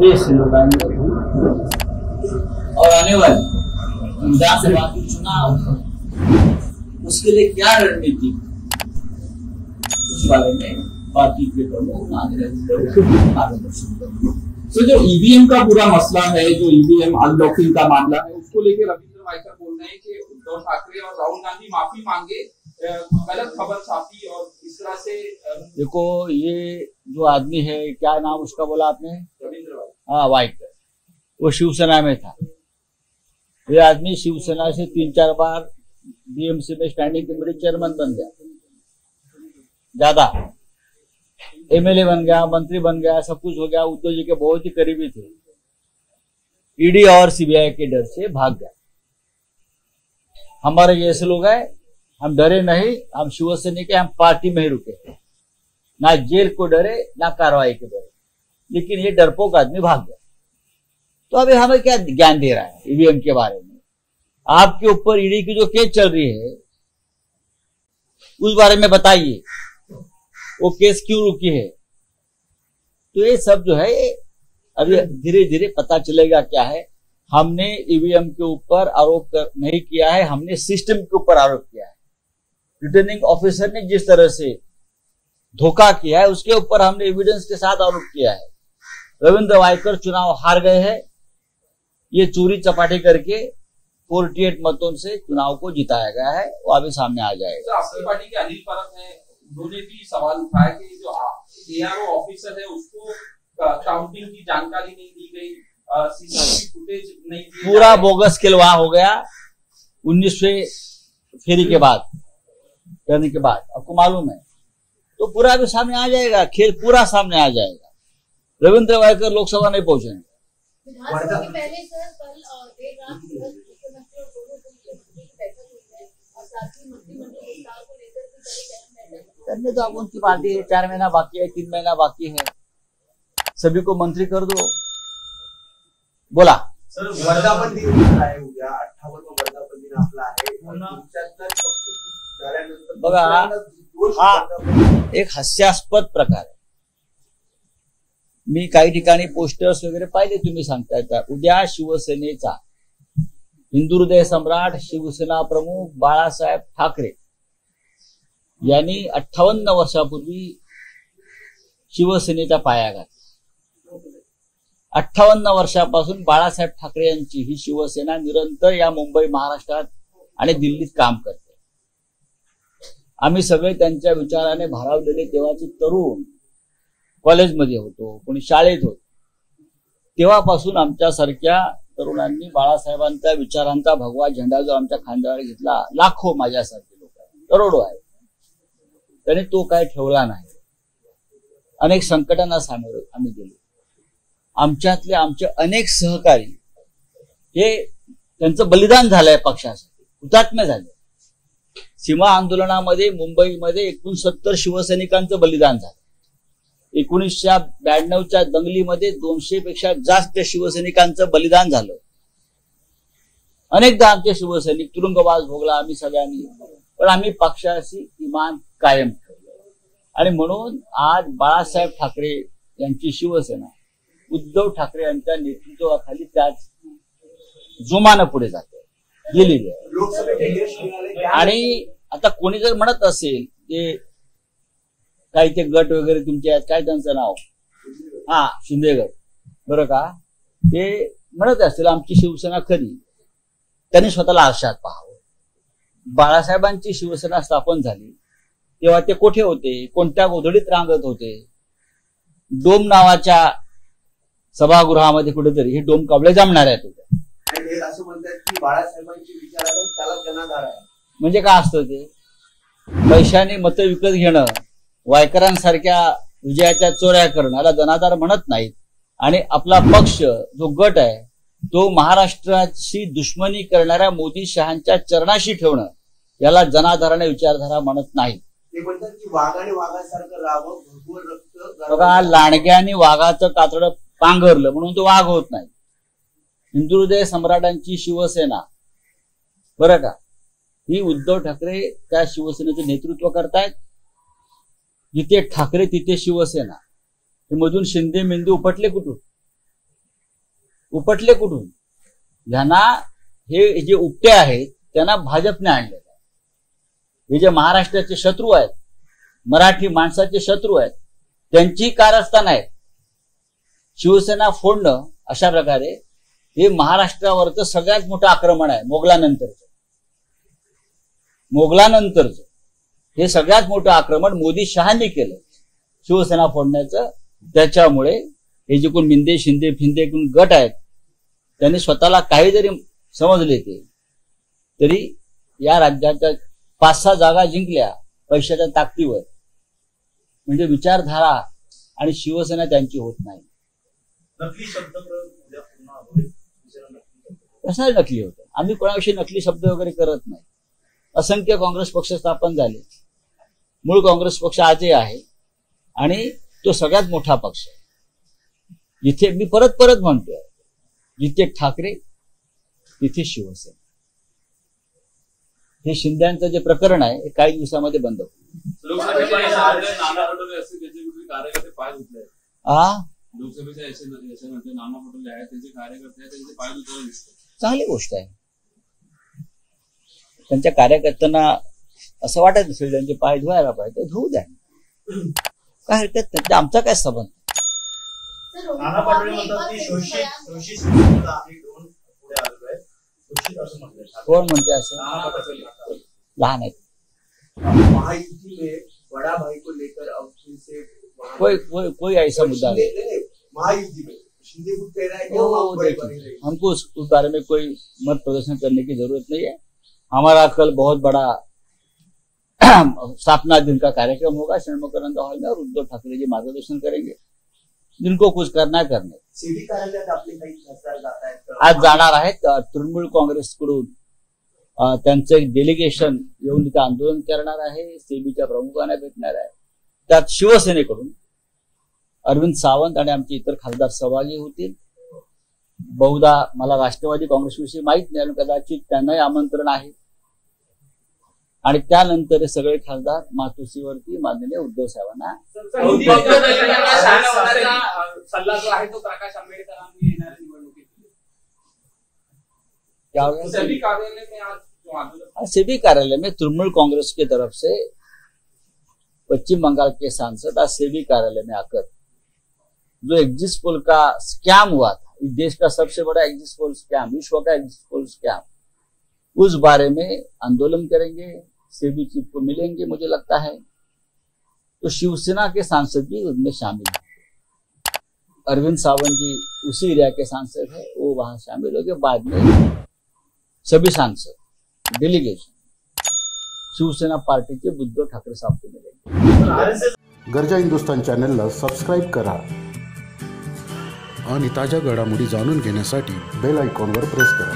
देश और आने वाले विधानसभा के चुनाव उसके लिए क्या रणनीति उस बारे में पार्टी के प्रमुख मार्गदर्शन करेंगे। तो जो ईवीएम का पूरा मसला है, जो ईवीएम अनलॉकिंग का मामला है, उसको लेकर रविंद्र वायकर बोल रहे हैं कि उद्धव ठाकरे और राहुल गांधी माफी मांगे, गलत खबर छापी और इस तरह से। देखो, ये जो आदमी है, क्या नाम उसका बोला आपने? रविंद्र वायकर। हाँ, वायकर। वो शिवसेना में था। ये आदमी शिवसेना से 3-4 बार बीएमसी में स्टैंडिंग कमेटी चेयरमैन बन गया, ज्यादा एमएलए बन गया, मंत्री बन गया, सब कुछ हो गया। उद्धव जी के बहुत ही करीबी थे। ईडी और सीबीआई के डर से भाग गया। हमारे जैसे लोग हैं, हम डरे नहीं, हम शिवसेना के, हम पार्टी में ही रुके, ना जेल को डरे ना कार्रवाई के डरे। लेकिन ये डरपोक आदमी भाग गया। तो अभी हमें क्या ज्ञान दे रहा है ईवीएम के बारे में? आपके ऊपर ईडी की जो केस चल रही है उस बारे में बताइए, वो केस क्यों रुकी है? तो ये सब जो है अभी धीरे धीरे पता चलेगा क्या है। हमने ईवीएम के ऊपर आरोप नहीं किया है, हमने सिस्टम के ऊपर आरोप किया है। रिटर्निंग ऑफिसर ने जिस तरह से धोखा किया है उसके ऊपर हमने एविडेंस के साथ आरोप किया है। रविंद्र वायकर चुनाव हार गए हैं, ये चोरी चपाटी करके 48 मतों से चुनाव को जिताया गया है, वो अभी सामने आ जाएगा। आपकी पार्टी के अनिल परब है, उन्होंने भी सवाल उठाया कि जो एआरओ ऑफिसर है उसको काउंटिंग की जानकारी नहीं दी गई, सीसीटीवी फुटेज नहीं दी, पूरा बोगस खिलवाड़ हो गया 19वें फेरी के बाद, करने के बाद। आपको मालूम है, तो पूरा भी सामने आ जाएगा, खेल पूरा सामने आ जाएगा। रविंद्र वायकर लोकसभा नहीं पहुंचेंगे। पहले सर कल देर रात मुख्यमंत्री और दोनों मुख्यमंत्री की बैठक हुई है और साथ ही मंत्रिमंडल विस्तार को लेकर भी करने तो अब उनकी पार्टी है, 4 महीना बाकी है, 3 महीना बाकी है, सभी को मंत्री कर दो। बोला सर, वर्धापन दिन आहे उद्या, 58 वर्धापन दिन आपला आहे। बघा, हा एक हास्यास्पद प्रकार आहे। मी काही ठिकाणी पोस्टर्स वगैरे पाहिले, तुम्ही सांगताय का उद्या शिवसेनेचा हिंदू हृदय सम्राट शिवसेना प्रमुख बाळासाहेब ठाकरे यांनी 58 वर्षापूर्वी शिवसेनेचा पाया घातला। 58 वर्षापासून बाळासाहेब ठाकरे यांची ही शिवसेना निरंतर या मुंबई, महाराष्ट्रात आणि दिल्लीत काम करते। आम्ही सगळे त्यांच्या विचाराने भारावलेले तेव्हाचे तरुण कॉलेजमध्ये होतो, कोणी शाळेत होतो, तेव्हापासून आमच्यासारख्या तरुणांनी बाळासाहेबांच्या विचारांचा भगवा झेंडा जो आमच्या खांद्यावर घेतला, लाखो माझ्यासारखे लोक आहेत, करोडो आहेत, त्याने तो काय ठेवला नाही। अनेक संकटांना सामोरे आम्ही गेलो। आमच्यातले आमचे अनेक सहकारी हे त्यांचं बलिदान झालंय पक्षासाठी, हुतात्मे झाले। सीमा आंदोलनामध्ये मुंबईमध्ये 69 शिवसैनिकांचं बलिदान झालं। 1992च्या दंगलीमध्ये 200 पेक्षा जास्त शिवसैनिकांचं बलिदान झालं। अनेकदा आमचे शिवसैनिक तुरुंगवास भोगला आम्ही सगळ्यांनी, पण आम्ही पक्षाशी इमान कायम ठेवलं। आणि म्हणून आज बाळासाहेब ठाकरे यांची शिवसेना उद्धव ठाकरे यांच्या नेतृत्वाखाली त्याच जोमानं पुढे जाते, गेलेली आहे। आणि आता कोणी जर म्हणत असेल की काही ते गट वगैरे तुमचे आहेत, काय त्यांचं नाव, हा शिंदे गट, बरं का, ते म्हणत असतील आमची शिवसेना खरी, त्यांनी स्वतःला आरशात पाहावं। बाळासाहेबांची शिवसेना स्थापन झाली तेव्हा ते कुठे होते, कोणत्या गोधडीत रांगत होते? डोम नावाच्या सभागृहामध्ये कुठेतरी हे डोम काबळे जमणार आहेत होते। असं म्हणतात की बाळासाहेबांची विचारातून त्याला जनाधार आहे। म्हणजे काय असतं ते? पैशाने मतं विकत घेणं, वायकरांसारख्या विजयाच्या चोऱ्या करणं, याला जनाधार म्हणत नाहीत। आणि आपला पक्ष जो गट आहे तो महाराष्ट्राची दुश्मनी करणाऱ्या मोदी शहांच्या चरणाशी ठेवणं, याला जनाधाराने विचारधारा म्हणत नाही। ते म्हणतात की वाघाने वाघासारखं राहावं, भगवं रक्त। बघा, लांडग्याने वाघाचं कातडं पांघरलं म्हणून तो वाघ होत नाही। हिंदू हृदय सम्राटांची शिवसेना, बरं का, ही उद्धव ठाकरे त्या शिवसेनेचं नेतृत्व करतायत। जिथे ठाकरे तिथे शिवसेना, हे मधून शिंदे मेंदू उपटले कुठून? उपटले कुठून? यांना हे जे उपटे आहेत त्यांना भाजपने आणलेलं आहे. हे जे महाराष्ट्राचे शत्रू आहेत, मराठी माणसाचे शत्रू आहेत, त्यांची कारस्थान आहे शिवसेना फोडणं. अशा प्रकारे हे महाराष्ट्रावरचं सगळ्यात मोठं आक्रमण आहे. मोगलानंतरचं हे सगळ्यात मोठं आक्रमण मोदी शहांनी केलं शिवसेना फोडण्याचं. त्याच्यामुळे हे जे कोण मिंदे शिंदे फिंदे कोण गट आहेत त्यांनी स्वतःला काही जरी समजले तरी या राज्याच्या 5-6 जागा जिंकल्या पैशाच्या ताकदीवर. म्हणजे विचारधारा आणि शिवसेना त्यांची होत नाही. नकली शब्द कशाला नकली होतं? आम्ही कोणाविषयी नकली शब्द वगैरे करत नाही. असंख्य काँग्रेस पक्ष स्थापन झाले. मूळ काँग्रेस पक्ष आजही आहे आणि तो सगळ्यात मोठा पक्ष आहे. जिथे मी परत म्हणतोय, जिथे ठाकरे तिथे शिवसेना. हे शिंद्यांचं जे प्रकरण आहे हे काही दिवसामध्ये बंद होईल. लोकसभेच्या याच्यानंतर नाना पटोले आहेत, त्यांचे कार्यकर्ते आहेत, त्यांचे पाय दुखताना दिसतात. चांगली गोष्ट आहे. त्यांच्या कार्यकर्त्यांना असं वाटत असेल त्यांचे पाय धुवायला पाहिजे, धुवू द्या. काय हरकत नाही, आमचा काय संबंध. नाना पटोले म्हणतात की शोषित आम्ही घेऊन पुढे आलोय, शोषित असं म्हणतात. कोण म्हणते असं? नाना पटोले लहान आहेत. महायुति में बड़ा भाई को लेकर अब फिर से कोई ऐसा मुद्दा नहीं. महायुति में शिंदे को कह रहा है कि वो हम बड़े देखिए, बने रहेंगे. हमको उस बारे में कोई मत प्रदर्शन करने की जरूरत नहीं है. हमारा कल बहुत बड़ा स्थापना दिन का कार्यक्रम होगा षण्मुखानंद हॉल में और उद्धव ठाकरे जी मार्गदर्शन करेंगे. जिनको कुछ करना करने. सेबी कार्यालयात आपले काही खासदार जात आहेत. आज जाणार आहेत. तृणमूल काँग्रेसकडून त्यांचं एक डेलिगेशन येऊन तिथे आंदोलन करणार आहे. सेबीच्या प्रमुखांना भेटणार आहे. त्यात शिवसेनेकडून अरविंद सावंत आणि आमचे इतर खासदार सहभागी होतील. बहुधा मला राष्ट्रवादी काँग्रेसविषयी माहित नाही आणि कदाचित त्यांनाही आमंत्रण आहे. आणि त्यानंतर हे सगळे खासदार मातोश्रीवरती माननीय उद्धव साहेबांना सल्ला जो आहे तो प्रकाश आंबेडकरांनी येणाऱ्या निवडणुकीत सेबी कार्यालय में आज जो आंदोलन, सेबी कार्यालय में तृणमूल कांग्रेस की तरफ से पश्चिम बंगाल के सांसद आज सेबी कार्यालय में आकर जो एग्जिट पोल का स्कैम हुआ था, इस देश का सबसे बड़ा एग्जिट पोल स्कैम, विश्व का एग्जिट पोल स्कैम, उस बारे में आंदोलन करेंगे. सेबी चीफ को मिलेंगे. मुझे लगता है तो शिवसेना के सांसद भी उनमें शामिल हैं. अरविंद सावंत जी उसी एरिया के सांसद है, वो वहां शामिल हो गए. बाद में सभी सांसद डेलीगेशन शिवसेना पार्टी के उद्धव ठाकरे साहब को मिलेंगे. गर्जा हिंदुस्तान चॅनलला सबस्क्राईब करा आणि ताज्या घडामोडी जाणून घेण्यासाठी बेल आयकॉनवर प्रेस करा.